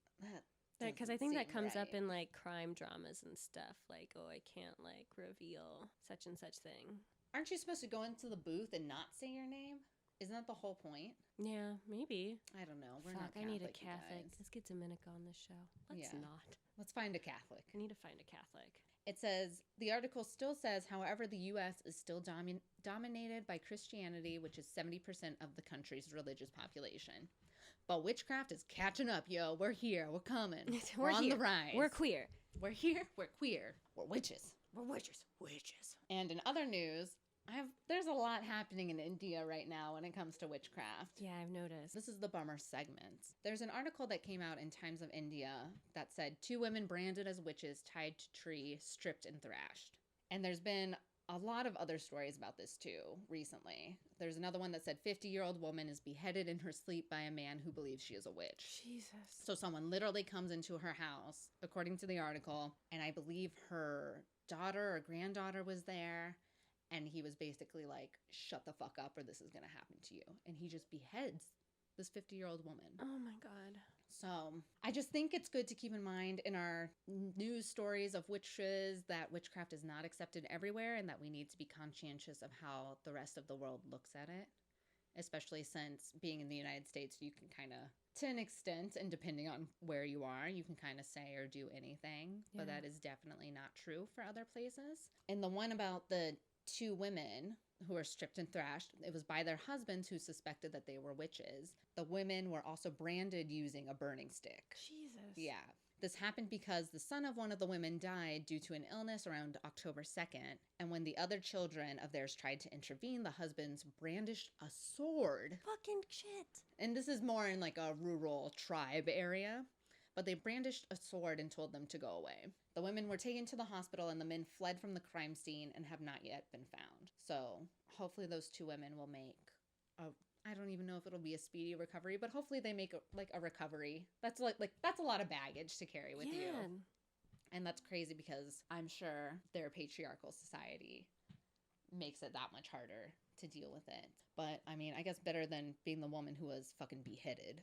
Because I think that comes up in like crime dramas and stuff. Like, oh, I can't like reveal such and such thing. Aren't you supposed to go into the booth and not say your name? Isn't that the whole point? Yeah, maybe. I don't know. We're Fuck, not Catholic, I need a Catholic. Let's get Dominica on this show. Let's not. Let's find a Catholic. I need to find a Catholic. It says, the article still says, however, the U.S. is still dominated by Christianity, which is 70% of the country's religious population. But witchcraft is catching up, yo. We're here. We're coming. We're on the rise. We're queer. We're here. We're queer. We're witches. We're witches. Witches. And in other news, there's a lot happening in India right now when it comes to witchcraft. Yeah, I've noticed. This is the bummer segment. There's an article that came out in Times of India that said 2 women branded as witches tied to tree, stripped and thrashed. And there's been a lot of other stories about this too recently. There's another one that said 50-year-old woman is beheaded in her sleep by a man who believes she is a witch. Jesus. So someone literally comes into her house, according to the article, and I believe her daughter or granddaughter was there. And he was basically like, shut the fuck up or this is going to happen to you. And he just beheads this 50-year-old woman. Oh my God. So I just think it's good to keep in mind in our news stories of witches that witchcraft is not accepted everywhere and that we need to be conscientious of how the rest of the world looks at it. Especially since being in the United States, you can kind of, to an extent, and depending on where you are, you can kind of say or do anything. Yeah. But that is definitely not true for other places. And the one about the 2 women who were stripped and thrashed, it was by their husbands who suspected that they were witches. The women were also branded using a burning stick. Jesus. Yeah. This happened because the son of one of the women died due to an illness around October 2nd. And when the other children of theirs tried to intervene, the husbands brandished a sword. Fucking shit. And this is more in like a rural tribe area. But they brandished a sword and told them to go away. The women were taken to the hospital and the men fled from the crime scene and have not yet been found. So hopefully those 2 women will make I don't even know if it'll be a speedy recovery, but hopefully they make a recovery. That's like that's a lot of baggage to carry with you. And that's crazy because I'm sure their patriarchal society makes it that much harder to deal with it. But I mean, I guess better than being the woman who was fucking beheaded.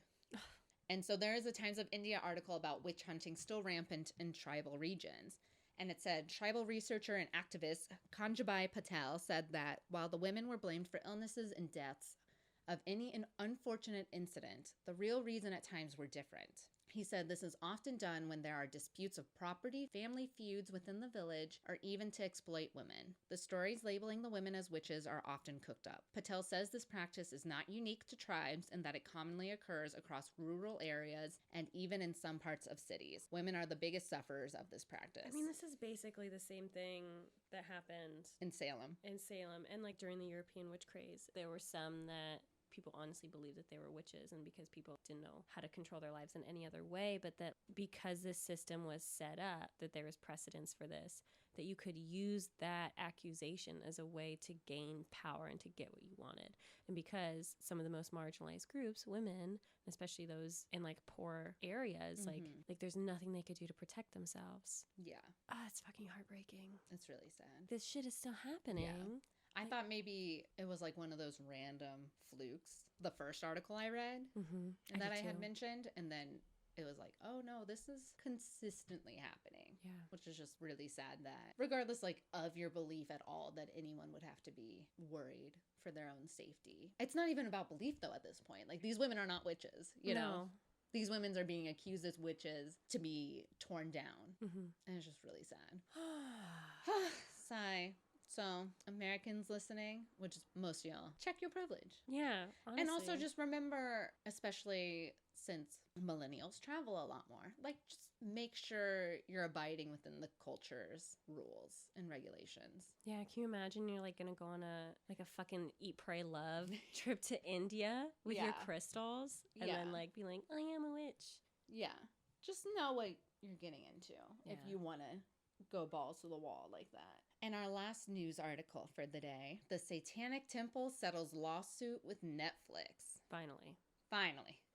And so there is a Times of India article about witch hunting still rampant in tribal regions. And it said, tribal researcher and activist Kanjabai Patel said that while the women were blamed for illnesses and deaths of any unfortunate incident, the real reason at times were different. He said this is often done when there are disputes of property, family feuds within the village, or even to exploit women. The stories labeling the women as witches are often cooked up. Patel says this practice is not unique to tribes and that it commonly occurs across rural areas and even in some parts of cities. Women are the biggest sufferers of this practice. I mean, this is basically the same thing that happened in Salem. And like during the European witch craze, there were some that people honestly believed that they were witches, and because people didn't know how to control their lives in any other way, but that because this system was set up, that there was precedence for this, that you could use that accusation as a way to gain power and to get what you wanted. And because some of the most marginalized groups, women, especially those in like poor areas, like there's nothing they could do to protect themselves. Yeah. It's fucking heartbreaking. It's really sad. This shit is still happening. Yeah. I thought maybe it was like one of those random flukes. The first article I read and that I had mentioned, and then it was like, oh no, this is consistently happening. Yeah. Which is just really sad that regardless like of your belief at all, that anyone would have to be worried for their own safety. It's not even about belief though at this point. Like these women are not witches, you know? These women are being accused as witches to be torn down. And it's just really sad. Sigh. So, Americans listening, which is most of y'all, check your privilege. Yeah, honestly. And also just remember, especially since millennials travel a lot more, like just make sure you're abiding within the culture's rules and regulations. Yeah, can you imagine you're like gonna go on a fucking eat, pray, love trip to India with your crystals and then like be like, I am a witch. Yeah, just know what you're getting into if you want to go balls to the wall like that. And our last news article for the day, the Satanic Temple settles lawsuit with Netflix. Finally.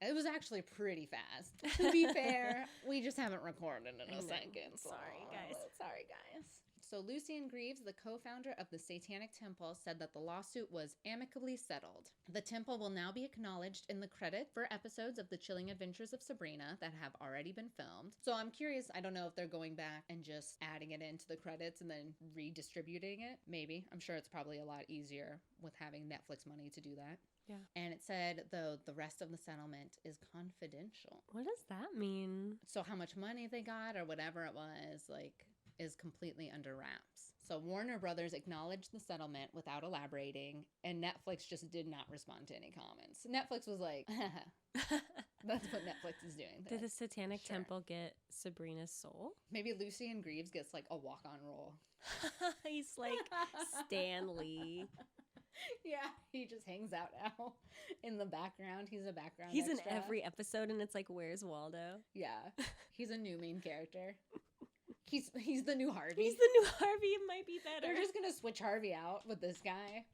It was actually pretty fast. To be fair, we just haven't recorded in a second. Sorry, guys. So Lucian Greaves, the co-founder of the Satanic Temple, said that the lawsuit was amicably settled. The temple will now be acknowledged in the credit for episodes of The Chilling Adventures of Sabrina that have already been filmed. So I'm curious, I don't know if they're going back and just adding it into the credits and then redistributing it. Maybe. I'm sure it's probably a lot easier with having Netflix money to do that. Yeah. And it said, though, the rest of the settlement is confidential. What does that mean? So how much money they got or whatever it was, like, is completely under wraps. So Warner Brothers acknowledged the settlement without elaborating, and Netflix just did not respond to any comments. Netflix was like, that's what Netflix is doing. Did the Satanic Temple get Sabrina's soul? Maybe Lucian Greaves gets like a walk-on role. He's like Stan Lee. Yeah, he just hangs out now in the background. He's a background He's extra. in every episode, and it's like, where's Waldo? Yeah, he's a new main character. He's the new Harvey. He's the new Harvey. It might be better. They're just gonna switch Harvey out with this guy.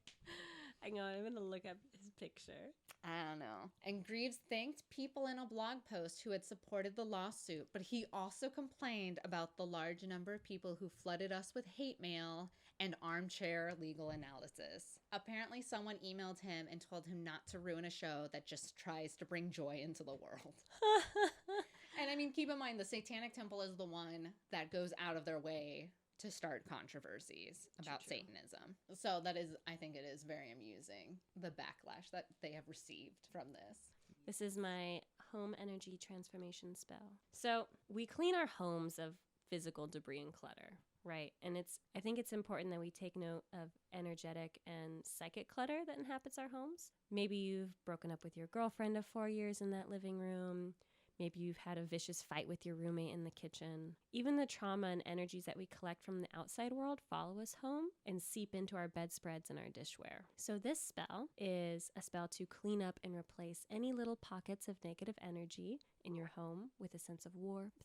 Hang on, I'm gonna look up his picture. I don't know. And Greaves thanked people in a blog post who had supported the lawsuit, but he also complained about the large number of people who flooded us with hate mail and armchair legal analysis. Apparently, someone emailed him and told him not to ruin a show that just tries to bring joy into the world. And I mean, keep in mind, the Satanic Temple is the one that goes out of their way to start controversies about Satanism. So that is, I think it is very amusing, the backlash that they have received from this. This is my home energy transformation spell. So we clean our homes of physical debris and clutter, right? And I think it's important that we take note of energetic and psychic clutter that inhabits our homes. Maybe you've broken up with your girlfriend of 4 years in that living room. Maybe you've had a vicious fight with your roommate in the kitchen. Even the trauma and energies that we collect from the outside world follow us home and seep into our bedspreads and our dishware. So this spell is a spell to clean up and replace any little pockets of negative energy in your home with a sense of warmth,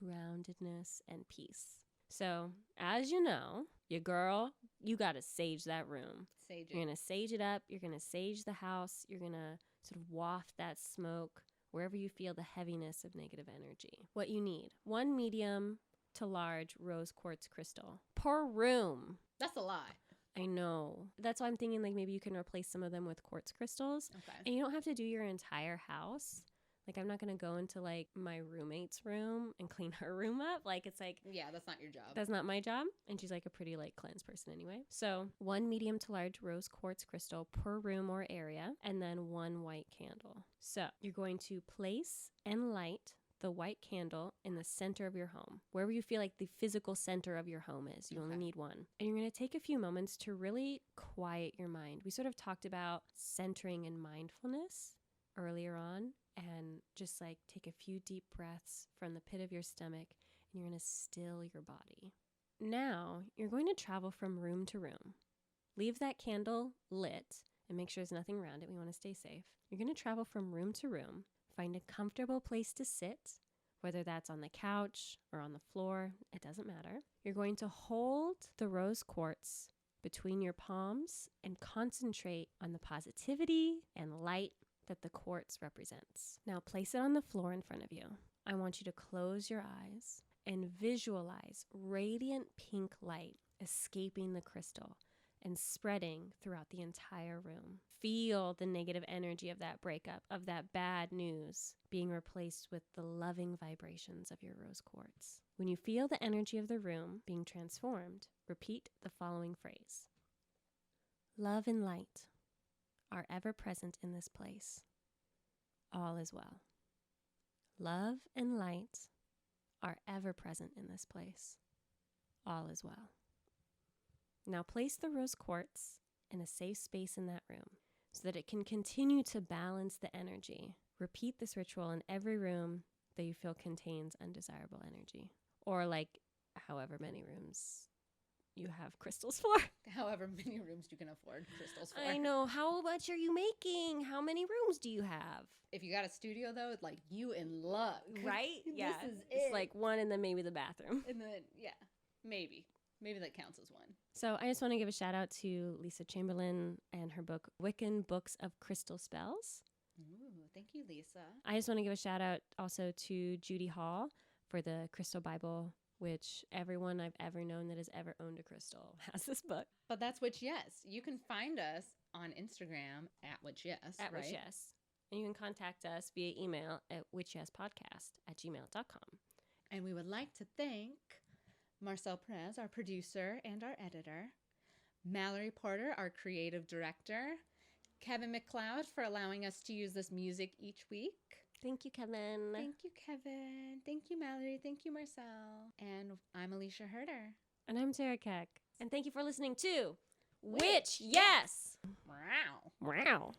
groundedness, and peace. So, as you know, your girl, you gotta sage that room. Sage it. You're gonna sage it up. You're gonna sage the house. You're gonna sort of waft that smoke wherever you feel the heaviness of negative energy. What you need: 1 medium to large rose quartz crystal per room. That's a lot. I know. That's why I'm thinking like maybe you can replace some of them with quartz crystals. Okay. And you don't have to do your entire house. Like, I'm not going to go into like my roommate's room and clean her room up. Like, it's like, Yeah, that's not your job. that's not my job. And she's like a pretty like cleanse person anyway. So 1 medium to large rose quartz crystal per room or area, and then 1 white candle. So you're going to place and light the white candle in the center of your home, wherever you feel like the physical center of your home is. You only need 1. And you're going to take a few moments to really quiet your mind. We sort of talked about centering and mindfulness earlier on, and just like take a few deep breaths from the pit of your stomach, and you're going to still your body. Now you're going to travel from room to room. Leave that candle lit and make sure there's nothing around it. We want to stay safe. You're going to travel from room to room. Find a comfortable place to sit, whether that's on the couch or on the floor, it doesn't matter. You're going to hold the rose quartz between your palms and concentrate on the positivity and light that the quartz represents. Now place it on the floor in front of you. I want you to close your eyes and visualize radiant pink light escaping the crystal and spreading throughout the entire room. Feel the negative energy of that breakup, of that bad news, being replaced with the loving vibrations of your rose quartz. When you feel the energy of the room being transformed, repeat the following phrase. Love and light are ever present in this place. All is well. Love and light are ever present in this place. All is well. Now place the rose quartz in a safe space in that room so that it can continue to balance the energy. Repeat this ritual in every room that you feel contains undesirable energy, or like however many rooms you have crystals for. However many rooms you can afford crystals for. I know. How much are you making? How many rooms do you have? If you got a studio, though, it's like you in luck. Right? Yeah. This is It's it. like 1 and then maybe the bathroom. And then, yeah, maybe. Maybe that counts as 1. So I just want to give a shout out to Lisa Chamberlain and her book, Wiccan Books of Crystal Spells. Ooh, thank you, Lisa. I just want to give a shout out also to Judy Hall for the Crystal Bible, which everyone I've ever known that has ever owned a crystal has this book. But that's Witch Yes. You can find us on Instagram at Witch Yes, At right? Witch Yes. And you can contact us via email at witchyespodcast@gmail.com. And we would like to thank Marcel Pérez, our producer and our editor, Mallory Porter, our creative director, Kevin McLeod for allowing us to use this music each week. Thank you, Kevin. Thank you, Kevin. Thank you, Mallory. Thank you, Marcel. And I'm Alicia Herder. And I'm Terra Keck. And thank you for listening to Witch Yes. Wow. Wow.